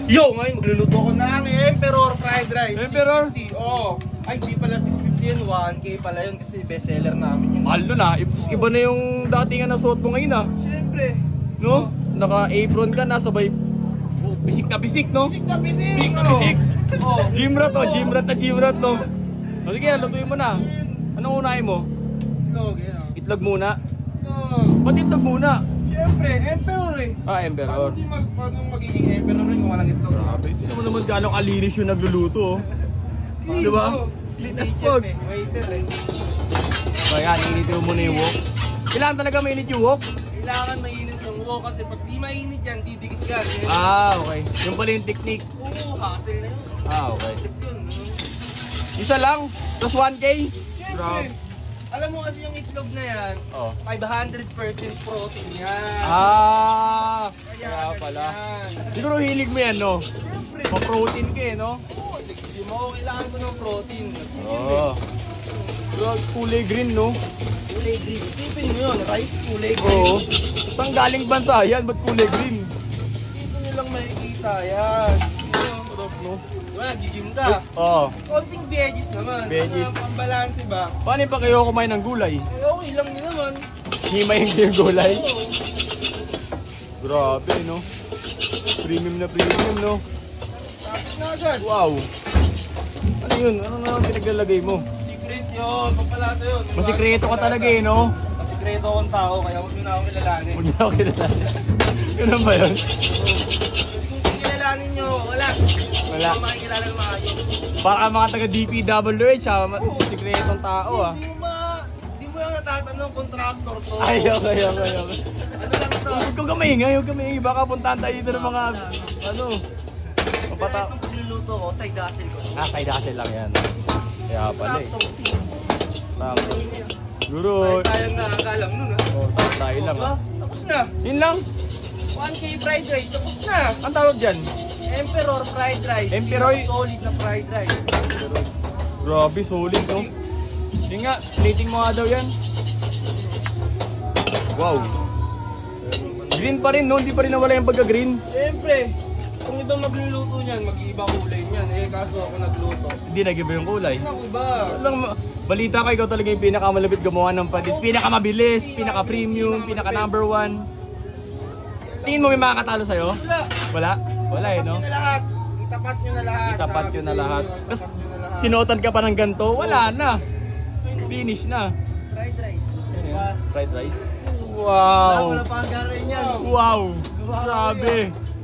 Yo, ngayon magluluto ko ng Emperor fried rice. Emperor? 650. Oh. Ay, di pala 650 yun. 1K pala yun kasi bestseller namin yun. Mahal nun ah. Iba na yung datingan na suot mo ngayon ah. Siyempre. No? Naka-apron ka na, sabay pisik na pisik, no? Pisik na pisik. Pisik na pisik. Oh. Gym rat oh, gym rat, no? O sige, lutuin mo na. Anong unahin mo? Itlog, yun oh. Itlog muna. Itlog. Ba't itlog muna? Siyempre, Emperor eh. Ah, Emperor. Paano magiging Emperor rin kung walang itlog? Hindi mo naman gano'ng kalinis yung nagluluto, oh. Di ba? Linas pag. Waiter eh. Kaya, initin mo muna yung wok. Kailangan talaga mainit yung wok? Kailangan mainit yung wok kasi pag di mainit yan, didikit yan. Ah, okay. Yung pala yung technique. Oo, hassle na yun. Ah, okay. Yun, Isa lang, plus 1K. siyempre. Alam mo kasi yung itlog na yan, Oh. 500% protein yan. Ah, Kaya kaya pala. yan. Siguro hilig mo yan, no? Siyempre. Pa-protein ka eh, no? Oo, hindi mo kailangan ko ng protein. Oo. Kulay green, no? Kulay green. Isipin mo yun, rice kulay green. Oo. Saan galing bansa yan? Ba't kulay green? Dito nyo lang makikita yan. Sarap, no? Diba, nag-gym ka. Oo. Konting veggies naman. Veggies. Pambalanse ba? Paano pa kayo kumain ng gulay? Eh, okay lang din naman. Himayin yung gulay? Oo. Grabe, no? Premium na premium, no? Tapos na agad. Wow! Ano yun? Ano na pinaglalagay mo? Secret yun. Pagpalato yun. Masikreto ka talaga eh, no? Masikreto akong tao, kaya huwag nyo na ako kilalanin. Huwag na ako kilala. Ganun ba yun? Kung kilalanin nyo, wala. Wala. Hindi ko makikilala ng maayos. Para mga taga-DPWH, ha? Sikretong tao, ha? Hindi mo yung natatanong contractor to. Ay, okay. Ano lang to? Huwag kang kamingay, baka puntahan tayo dito ng mga, ano, Kaya mapata. itong pagluluto ko, side hustle ko. Side hustle lang yan. Kaya pala eh. Contractor. Tama. Guro. Tayong nakakala mo nun ha. Tayo lang, ha? Tapos na. Yun lang. 1K fried rice, tapos na. Ang tawag dyan? Emperor fried rice. Emperor? Solid na fried rice. Grabe, solid, no? Hindi nga, plating mo nga daw yan. Wow. Green pa rin, no? Hindi pa rin nawala yung pagka-green. Siyempre, kung ibang magluluto niyan, mag-iiba kulay niyan. Eh, kaso ako nagluto. Hindi nag-iba yung kulay. Ano ba? Balita ko, ikaw talaga yung pinakamalapit gumawa ng patis. Pinakamabilis, pinaka-premium, pinaka-number 1. Tingin mo may makakatalo sa'yo? Wala. Wala? Wala eh, no? Itapat nyo na lahat. Itapat nyo na lahat. Itapat nyo na lahat. Tapos, Itapat nyo na lahat. sinuotan ka pa ng ganito, wala na. Finish na. Fried rice. Fried rice? Wow! Wala pa ang garay niyan. Wow! Grabe!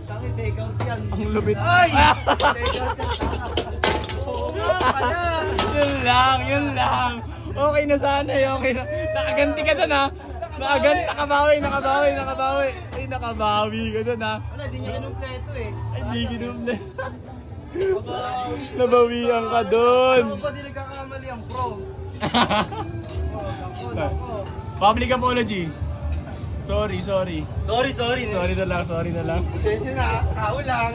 Tangi, take out yan. Ang lupit. Ay! Take out yan. Oo nga pala. Yun lang. Okay na sana eh, okay na. Nakaganti ka dun ha. Nakabawi. Ay, nakabawi ka dun ha. Wala, di niya kinumpleto eh. Ay, di kinumle. Nabawian ka dun. Ano ba di nagkakamali ang pro? Ako. Public apology. Sorry. Sorry. Sorry na lang. Pasensya na. Tao lang.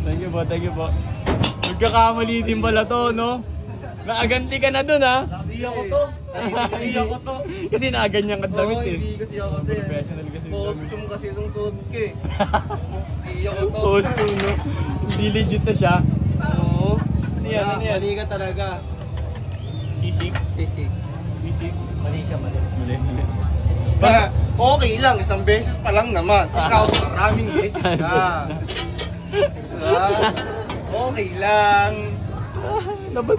Thank you po. Nagkakamali din pala to, no? Nakaganti ka na dun, ha? Hindi ako to. Hindi ako to. Kasi nakaganyan ka damit, eh. Hindi kasi ako to. Professional kasi. Costume kasi nung suot ko eh. Hindi ako to. Costume, no? Hindi legit na siya. Oo. Ano yan? Mali ka talaga. Sisig? Sisig. Sisig? Mali siya, mali. Mali. Okay lang, isang beses pa lang naman. Ikaw, maraming beses ka. Okay lang. Dapat